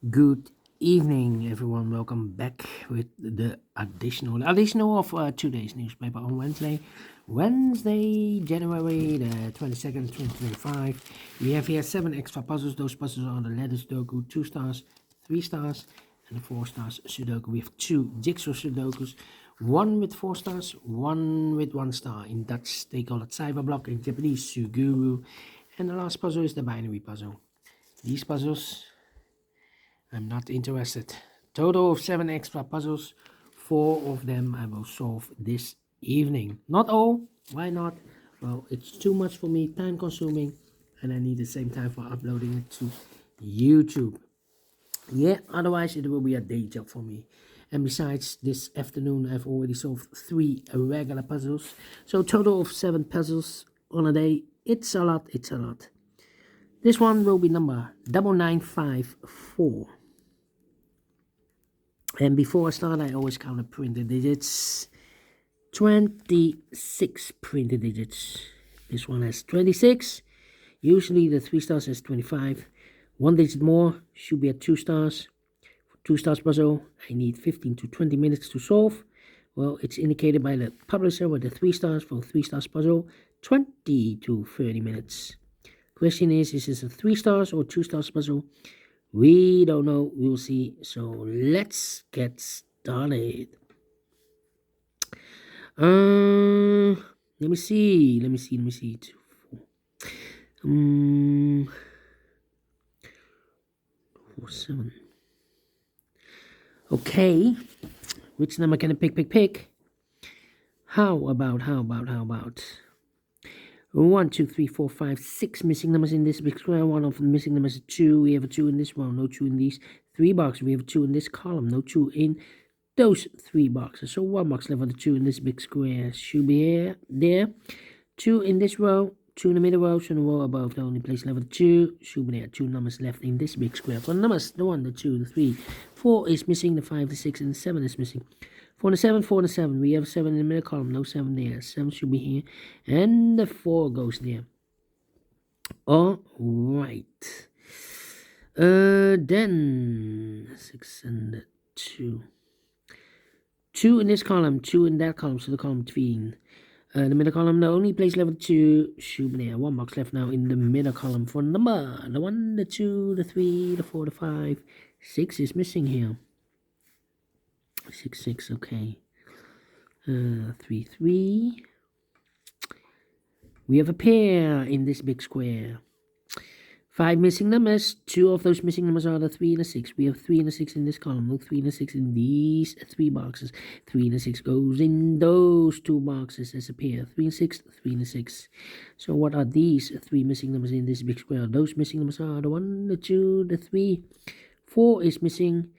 Good evening, everyone. Welcome back with the additional of today's newspaper on Wednesday, January the 22nd, 2025. We have here 7 extra puzzles. Those puzzles are the letters Sudoku, 2 stars, 3 stars, and the 4 stars Sudoku. We have 2 jigsaw Sudokus, one with 4 stars, one with 1 star. In Dutch, they call it Cyberblock. In Japanese, Suguru. And the last puzzle is the binary puzzle. These puzzles I'm not interested. Total of 7 extra puzzles. 4 of them I will solve this evening. Not all. Why not? Well, it's too much for me, time consuming, and I need the same time for uploading it to YouTube. Yeah, otherwise it will be a day job for me. And besides, this afternoon I've already solved 3 regular puzzles. So total of 7 puzzles on a day. It's a lot, it's a lot. This one will be number 9954. And before I start, I always count the printed digits. 26 printed digits. This one has 26. Usually the 3 stars has 25. 1 digit more should be at 2 stars. For 2 stars puzzle, I need 15 to 20 minutes to solve. Well, it's indicated by the publisher with the 3 stars for 3 stars puzzle, 20 to 30 minutes. Question is this a 3 stars or 2 stars puzzle? We don't know, we'll see. So let's get started. Let me see. 2, 4, 7. Okay. Which number can I pick? How about 1, 2, 3, 4, 5, 6 missing numbers in this big square. One of the missing numbers is 2. We have a 2 in this one, no 2 in these 3 boxes. We have a 2 in this column, no 2 in those 3 boxes. So 1 box left for the 2 in this big square should be here, there. 2 in this row, 2 in the middle row, so the row above the only place left for the 2 should be there. 2 numbers left in this big square. For the numbers, the 1, the 2, the 3, 4 is missing, the 5, the 6, and the 7 is missing. 4 and 7, 4 and 7. We have 7 in the middle column, no 7 there. 7 should be here, and the 4 goes there. All right. Then 6 and the 2. 2 in this column, 2 in that column, so the column between. The middle column, the only place left 2 should be there. 1 box left now in the middle column for number. The 1, the 2, the 3, the 4, the 5. 6 is missing here. 6, 6, okay. 3, 3. We have a pair in this big square. 5 missing numbers. 2 of those missing numbers are the 3 and the 6. We have 3 and the 6 in this column. No 3 and the 6 in these 3 boxes. 3 and the 6 goes in those 2 boxes as a pair. 3 and 6, 3 and the 6. So what are these 3 missing numbers in this big square? Those missing numbers are the 1, the 2, the 3. 4 is missing.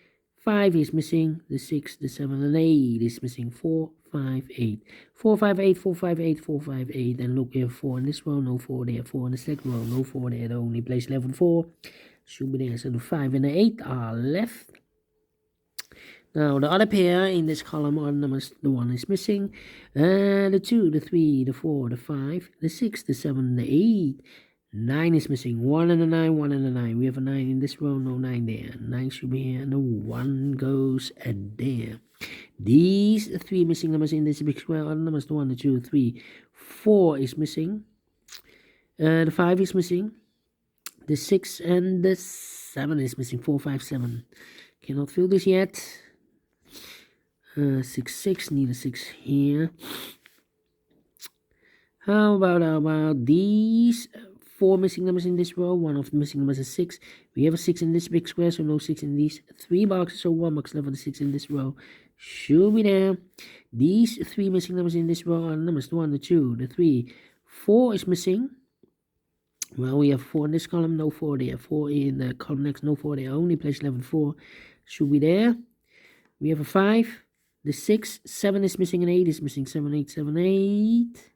5 is missing, the 6, the 7, and 8 is missing. 4, 5, 8. 4, 5, 8, 4, 5, 8, 4, 5, 8. And look, we have 4 in this row, no 4 there. 4 in the second row, no 4 there. The only place left with 4 should be there. So the 5 and the 8 are left. Now, the other pair in this column are the numbers. The 1 is missing. The 2, the 3, the 4, the 5, the 6, the 7, the 8. 9 is missing. 1 and a 9, 1 and a 9. We have a 9 in this row, no 9 there. 9 should be here, and the 1 goes there. These 3 missing numbers in this big square are the numbers. The 1, the 2, 3, 4 is missing. The 5 is missing. The 6 and the 7 is missing. 4, 5, 7. Cannot fill this yet. 6, 6. Need a 6 here. How about these 4 missing numbers in this row? 1 of the missing numbers is 6. We have a 6 in this big square, so no 6 in these 3 boxes. So 1 box left for the 6 in this row should be there. These 3 missing numbers in this row are the numbers. The 1, the 2, the 3. 4 is missing. Well, we have 4 in this column, no 4 there. 4 in the column next, no 4 there. Only place left with 4 should be there. We have a 5, the 6, 7 is missing, and 8 is missing. 7, 8, 7, 8.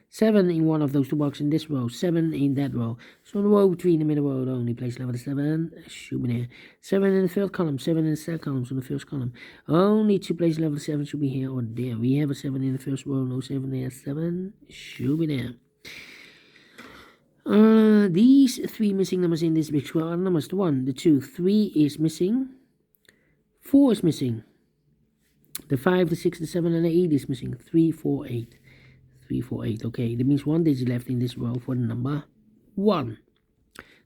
7 in one of those 2 boxes in this row, 7 in that row. So the row between the middle row, the only place left is 7 should be there. 7 in the third column, 7 in the second column, so the first column. Only 2 places left, 7 should be here or there. We have a 7 in the first row, no 7 there, 7 should be there. These three missing numbers in this big square are numbers: the 1, the 2, 3 is missing, 4 is missing, the 5, the 6, the 7, and the 8 is missing. 3, 4, 8. 3, 4, 8. Okay, that means 1 digit left in this row for the number 1.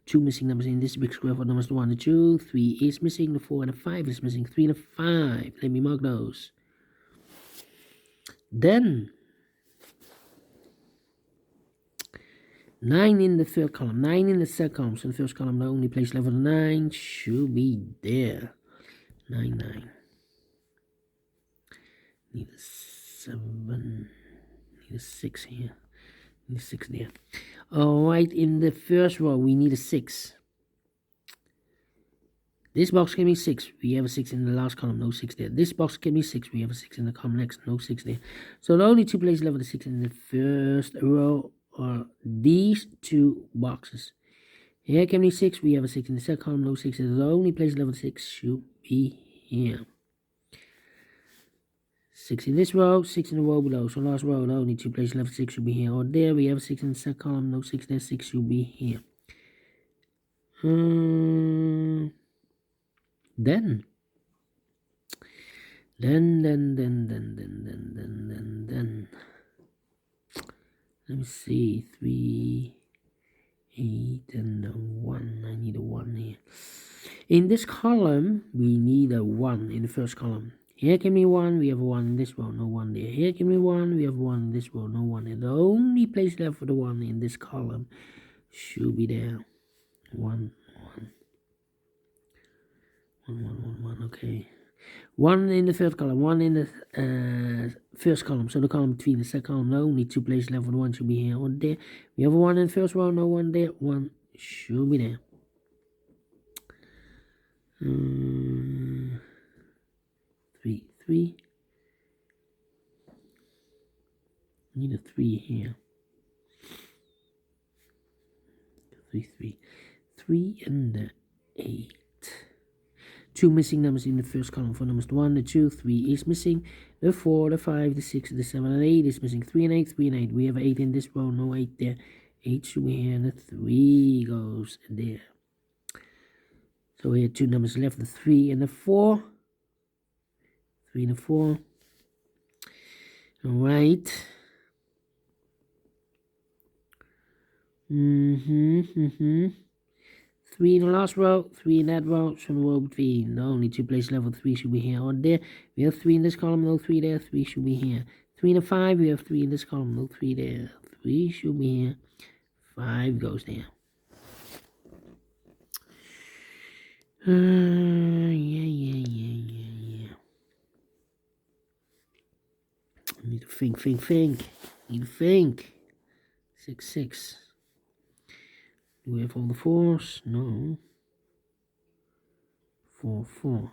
2 missing numbers in this big square for numbers: the 1, the 2, 3 is missing, the 4, and the 5 is missing. 3 and the 5. Let me mark those. Then 9 in the third column, 9 in the second column. So the first column, the only place left for the 9 should be there. 9, 9. Need a 7. Need a 6 here. Need a 6 there. Alright, in the first row, we need a 6. This box can be 6. We have a 6 in the last column, no 6 there. This box can be 6. We have a 6 in the column next, no 6 there. So the only two places left for the 6 in the first row are these two boxes. Here can be 6. We have a 6 in the second column, no 6 there. The only place left for the 6 should be here. 6 in this row, 6 in the row below. So last row, the only two places left for 6 should be here or there. We have a 6 in the second column, no 6 there. 6 should be here. Then let me see, 3, 8, and a 1. I need a 1 here. In this column, we need a 1 in the first column. Here can be 1, we have a 1 in this row, no 1 there. Here can be 1, we have 1 in this row, no 1 there. The only place left for the 1 in this column should be there. 1, 1, okay. 1 in the third column, 1 in the first column. So the column between the second column, the only two places left for the 1 should be here or there. We have a 1 in the first row, no 1 there. 1 should be there. 3, 3. Need a 3 here. 3, 3. 3 and the 8. 2 missing numbers in the first column for numbers: the 1, the 2, 3 is missing, the 4, the 5, the 6, the 7, and 8 is missing. 3 and 8, 3 and 8. We have 8 in this row, no 8 there. 8 should be here, and the 3 goes there. So we have 2 numbers left: the 3 and the 4. 3 and the 4. Alright. 3 in the last row, 3 in that row, so the row between. The only two places left for 3 should be here or there. We have 3 in this column, no 3 there. 3 should be here. 3 and a 5, we have 3 in this column, no 3 there. 3 should be here. 5 goes there. Yeah. I need to think. Need to think. 6, 6. Do we have all the 4s? No. 4, 4.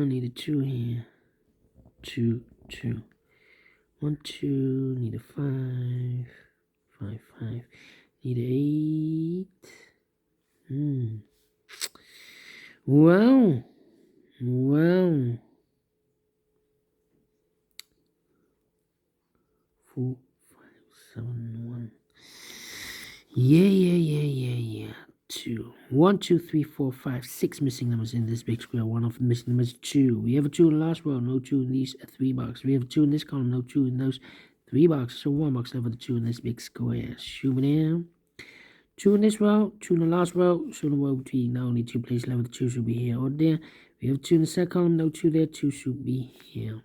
Need a 2 here. 2, 2. 1, 2. Need a 5. 5, 5. Need a 8. Well. 4, 7, 1. Yeah. 2. 1, 2, 3, 4, 5, 6 missing numbers in this big square. One of the missing numbers 2. We have a 2 in the last row, no 2 in these 3 boxes. We have a 2 in this column, no 2 in those 3 boxes. So 1 box left for the 2 in this big square. Shoot it in. 2 in this row, 2 in the last row. So the row between, the only 2 places left for the 2 should be here or there. We have 2 in the second column, no 2 there. 2 should be here.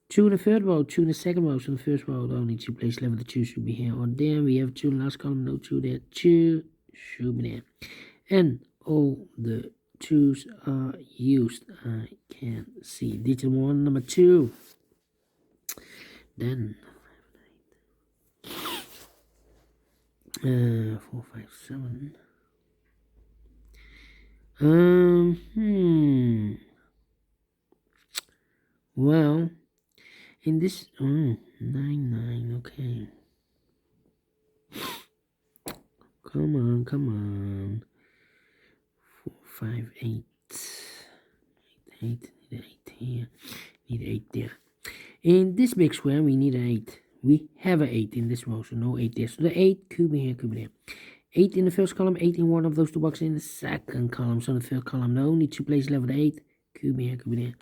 2 in the third row, 2 in the second row. So the first row, the only 2 places left for the 2 should be here or there. We have 2 in the last column, no 2 there. 2 should be there. And all the 2s are used. I can't see. Digit 1, number 2. Then 4, 5, 7. Well, in this 9, 9. Okay. Come on. 4, 5, 8. 8. Need 8 here. Need 8 there. In this big square, we need an 8. We have an 8 in this row, so no 8 there. So the 8 could be here, could be there. 8 in the first column, 8 in one of those two boxes in the second column. So the third column, the only two places left with 8. Could be here, could be there.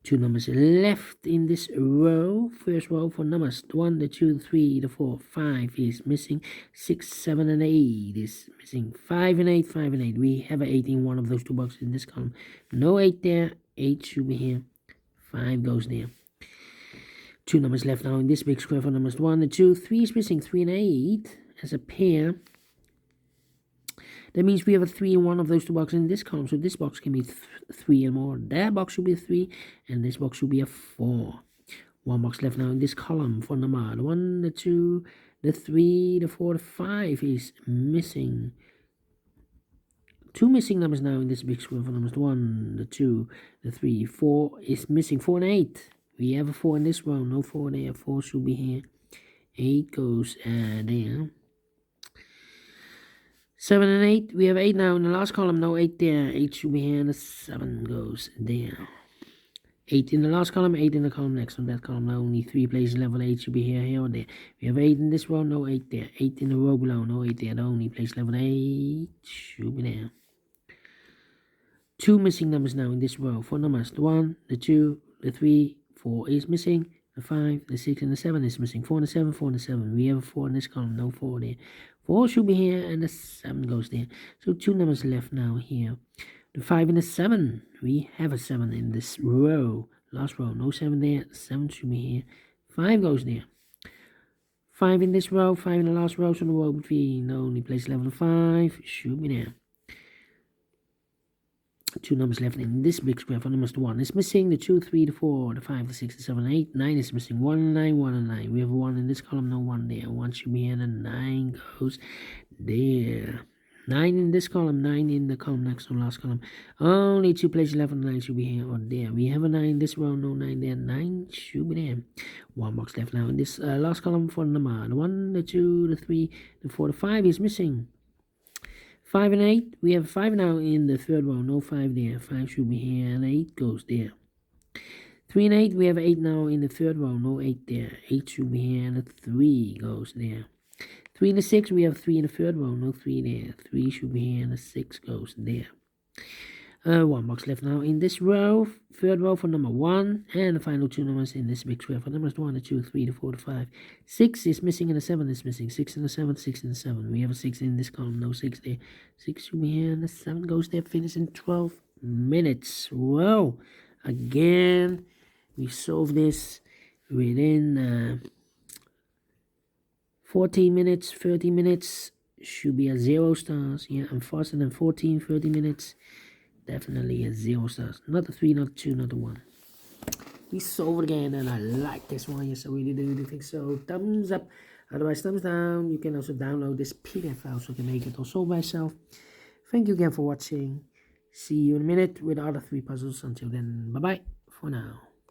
Two numbers left in this row. First row for numbers 1, the 2, 3, the 4, 5 is missing. 6, 7, and 8 is missing. 5 and 8, 5 and 8. We have an 8 in one of those two boxes in this column. No 8 there. 8 should be here. 5 goes there. Two numbers left now in this big square for numbers 1, the 2, 3 is missing. 3 and 8 as a pair. That means we have a 3 in one of those two boxes in this column. So this box can be 3 and more. That box should be a 3. And this box should be a 4. One box left now in this column for number 1, the 2, the 3, the 4, the 5 is missing. Two missing numbers now in this big square for numbers 1, the 2, the 3, 4 is missing. 4 and 8. We have a 4 in this row. No 4 there. 4 should be here. 8 goes there. 7 and 8. We have 8 now in the last column. No 8 there. 8 should be here. And the 7 goes there. 8 in the last column. 8 in the column next. On that column, now only 3 places level. 8 should be here or there. We have 8 in this row. No 8 there. 8 in the row below. No 8 there. The only place level 8 should be there. Two missing numbers now in this row. For numbers. The 1, the 2, the 3, 4 is missing. The 5, the 6, and the 7 is missing. 4 and the 7, 4 and the 7. We have a 4 in this column. No 4 there. 4 should be here, and the 7 goes there. So two numbers left now here. The 5 and the 7. We have a 7 in this row. Last row. No 7 there. 7 should be here. 5 goes there. 5 in this row. 5 in the last row. So the row between the only place level 5 should be there. Two numbers left in this big square for numbers 1 is missing. The 2, 3, the 4, the 5, the 6, the 7, 8. 9 is missing. 1, 9, 1, and 9. We have a 1 in this column, no 1 there. 1 should be here, and 9 goes there. 9 in this column, 9 in the column next to the last column. Only 2 places left, and 9 should be here or there. We have a 9 in this row, no 9 there. 9 should be there. One box left now in this last column for number 1, the 2, the 3, the 4, the 5 is missing. 5 and 8. We have 5 now in the third row. No 5 there. 5 should be here, and 8 goes there. 3 and 8. We have 8 now in the third row. No 8 there. 8 should be here, and the 3 goes there. 3 and the 6. We have 3 in the third row. No 3 there. 3 should be here, and the 6 goes there. One box left now in this row. Third row for number 1. And the final two numbers in this big square for numbers 1, the 2, 3, the 4, the 5. 6 is missing, and the 7 is missing. 6 and the 7, 6 and the 7. We have a 6 in this column. No 6 there. 6 should be here, and the 7 goes there. Finish in 12 minutes. Well, again, we solved this within 14 minutes, 30 minutes. Should be a 0 stars. Yeah, I'm faster than 14, 30 minutes. Definitely a 0 stars. Not a 3, not a 2, not a 1. We solved again, and I like this one. Yes, I really do think so. Thumbs up. Otherwise, thumbs down. You can also download this PDF file so you can make it all solve by yourself. Thank you again for watching. See you in a minute with the other 3 puzzles. Until then, bye-bye for now.